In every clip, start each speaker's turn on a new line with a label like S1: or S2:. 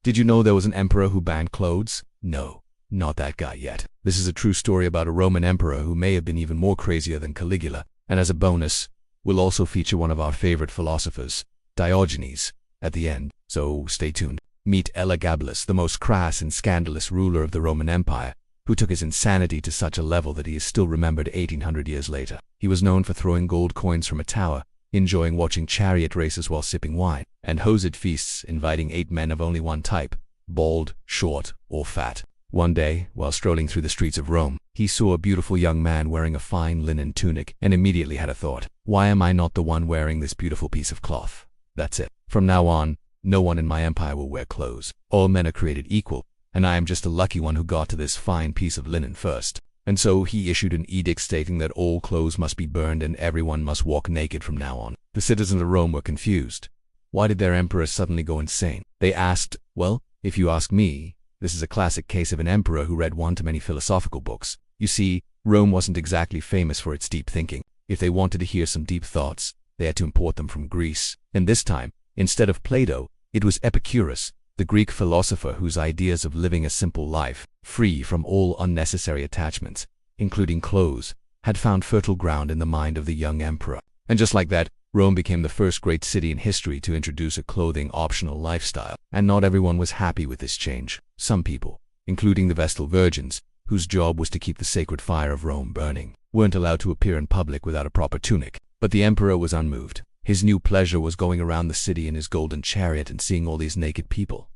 S1: Did you know there was an emperor who banned clothes? No, not that guy yet. This is a true story about a Roman emperor who may have been even more crazier than Caligula, and as a bonus, we'll also feature one of our favorite philosophers, Diogenes, at the end, so stay tuned. Meet Elagabalus, the most crass and scandalous ruler of the Roman Empire, who took his insanity to such a level that he is still remembered 1800 years later. He was known for throwing gold coins from a tower, enjoying watching chariot races while sipping wine, and hosed feasts inviting 8 men of only one type, bald, short, or fat. One day, while strolling through the streets of Rome, he saw a beautiful young man wearing a fine linen tunic and immediately had a thought. Why am I not the one wearing this beautiful piece of cloth? That's it. From now on, no one in my empire will wear clothes. All men are created equal, and I am just a lucky one who got to this fine piece of linen first. And so he issued an edict stating that all clothes must be burned and everyone must walk naked from now on. The citizens of Rome were confused. Why did their emperor suddenly go insane? They asked, well, if you ask me, this is a classic case of an emperor who read one too many philosophical books. You see, Rome wasn't exactly famous for its deep thinking. If they wanted to hear some deep thoughts, they had to import them from Greece. And this time, instead of Plato, it was Epicurus, the Greek philosopher whose ideas of living a simple life, free from all unnecessary attachments, including clothes, had found fertile ground in the mind of the young emperor. And just like that, Rome became the first great city in history to introduce a clothing-optional lifestyle. And not everyone was happy with this change. Some people, including the Vestal Virgins, whose job was to keep the sacred fire of Rome burning, weren't allowed to appear in public without a proper tunic. But the emperor was unmoved. His new pleasure was going around the city in his golden chariot and seeing all these naked people.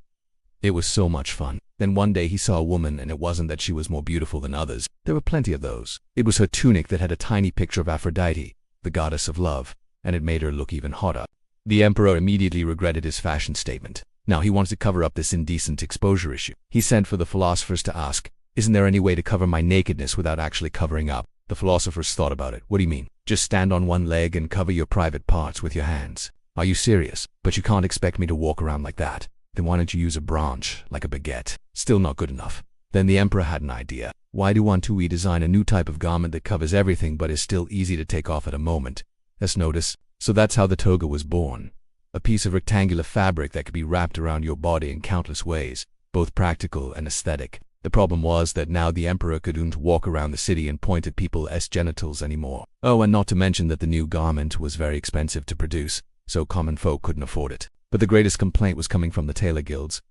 S1: It was so much fun. Then one day he saw a woman, and it wasn't that she was more beautiful than others. There were plenty of those. It was her tunic that had a tiny picture of Aphrodite, the goddess of love, and it made her look even hotter. The emperor immediately regretted his fashion statement. Now he wanted to cover up this indecent exposure issue. He sent for the philosophers to ask, isn't there any way to cover my nakedness without actually covering up? The philosophers thought about it. What do you mean? Just stand on one leg and cover your private parts with your hands. Are you serious? But you can't expect me to walk around like that. Then why don't you use a branch, like a baguette? Still not good enough. Then the emperor had an idea. Why don't we design a new type of garment that covers everything but is still easy to take off at a moment? Let's notice. So that's how the toga was born. A piece of rectangular fabric that could be wrapped around your body in countless ways, both practical and aesthetic. The problem was that now the emperor couldn't walk around the city and point at people's genitals anymore. Oh, and not to mention that the new garment was very expensive to produce, so common folk couldn't afford it. But the greatest complaint was coming from the tailor guilds,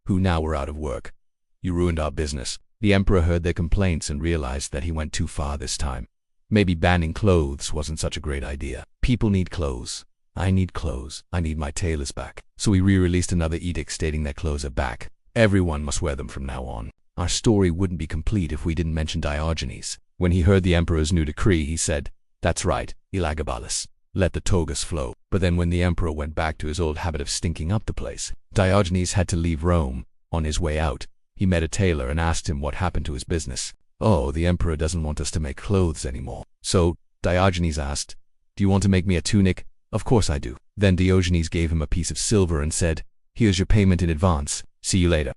S1: who now were out of work. You ruined our business. The emperor heard their complaints and realized that he went too far this time. Maybe banning clothes wasn't such a great idea. People need clothes. I need clothes. I need my tailors back. So he re-released another edict stating that clothes are back. Everyone must wear them from now on. Our story wouldn't be complete if we didn't mention Diogenes. When he heard the emperor's new decree, he said, that's right, Elagabalus. Let the togas flow. But then when the emperor went back to his old habit of stinking up the place, Diogenes had to leave Rome. On his way out, he met a tailor and asked him what happened to his business. Oh, the emperor doesn't want us to make clothes anymore. So Diogenes asked, do you want to make me a tunic? Of course I do. Then Diogenes gave him a piece of silver and said, here's your payment in advance. See you later.